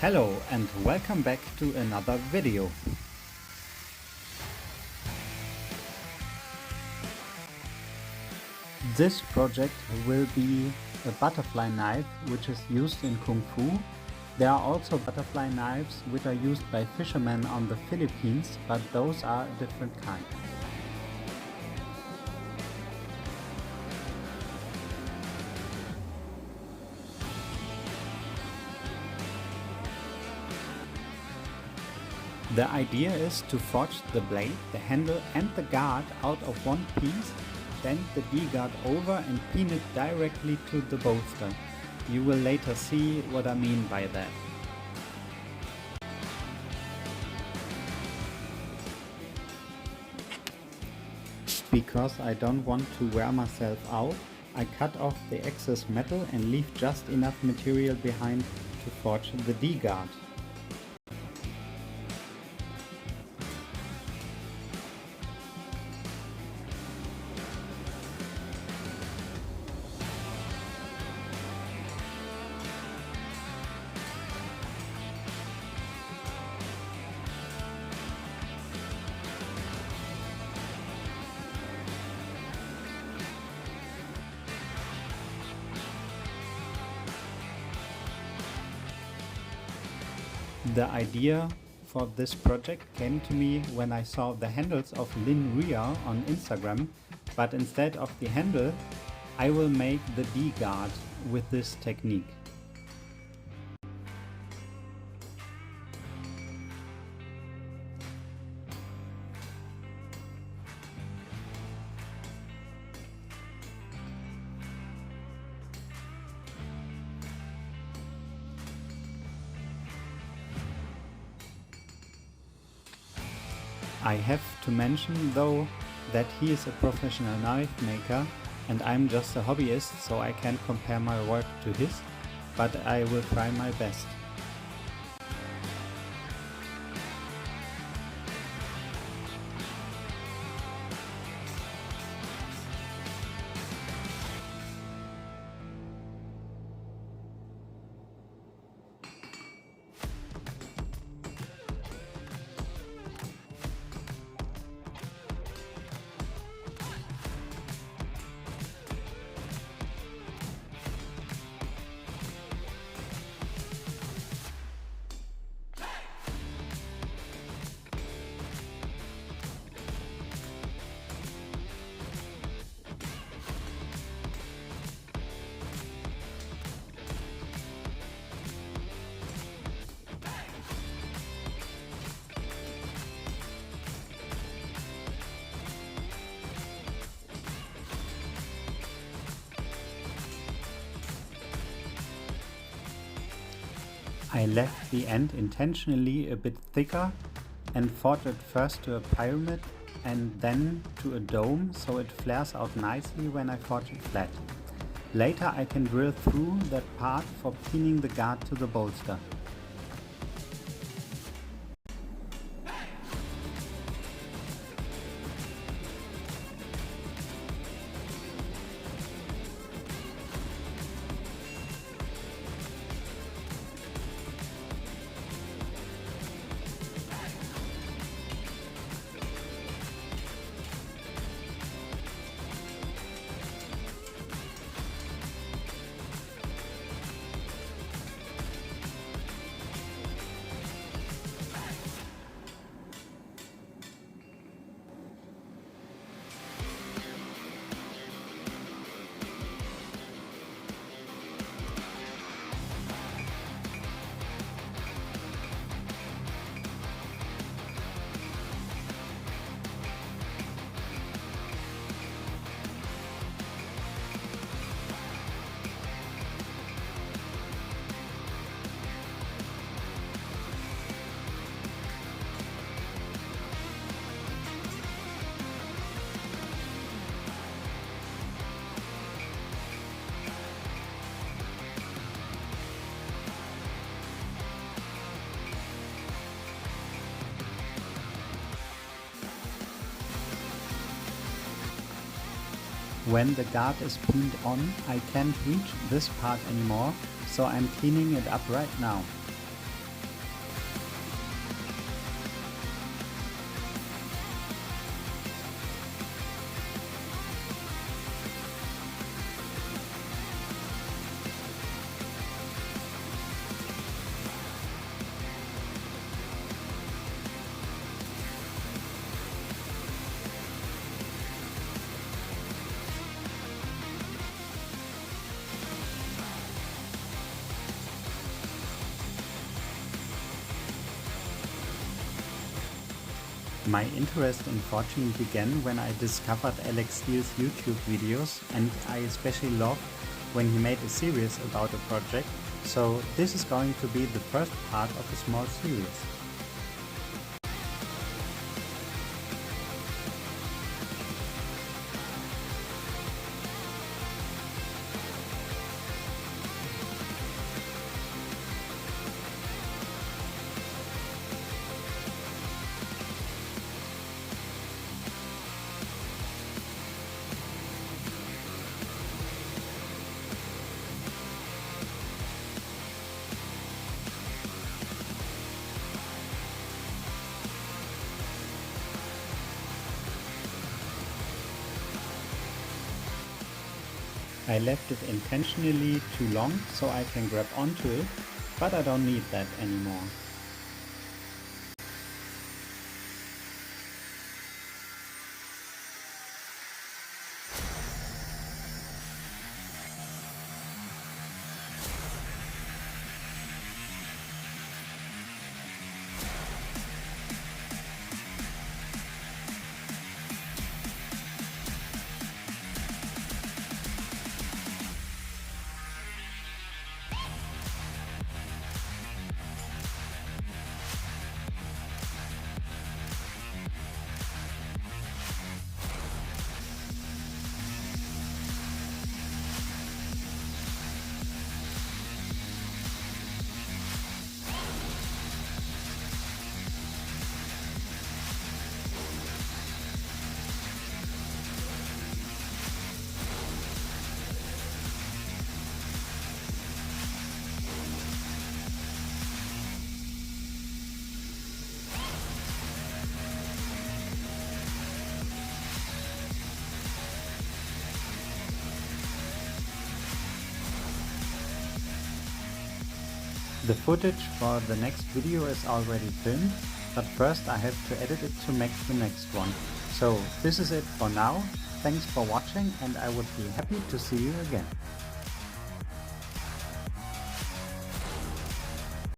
Hello and welcome back to another video. This project will be a butterfly knife which is used in Kung Fu. There are also butterfly knives which are used by fishermen on the Philippines, but those are a different kind. The idea is to forge the blade, the handle and the guard out of one piece, bend the D-guard over and pin it directly to the bolster. You will later see what I mean by that. Because I don't want to wear myself out, I cut off the excess metal and leave just enough material behind to forge the D-guard. The idea for this project came to me when I saw the handles of Lin Ria on Instagram, but instead of the handle, I will make the D-guard with this technique. I have to mention though that he is a professional knife maker and I'm just a hobbyist, so I can't compare my work to his, but I will try my best. I left the end intentionally a bit thicker and forged it first to a pyramid and then to a dome, so it flares out nicely when I forge it flat. Later I can drill through that part for pinning the guard to the bolster. When the guard is pinned on, I can't reach this part anymore, so I'm cleaning it up right now. My interest in forging began when I discovered Alex Steele's YouTube videos, and I especially loved when he made a series about a project, so this is going to be the first part of a small series. I left it intentionally too long so I can grab onto it, but I don't need that anymore. The footage for the next video is already filmed, but first I have to edit it to make the next one. So this is it for now. Thanks for watching, and I would be happy to see you again.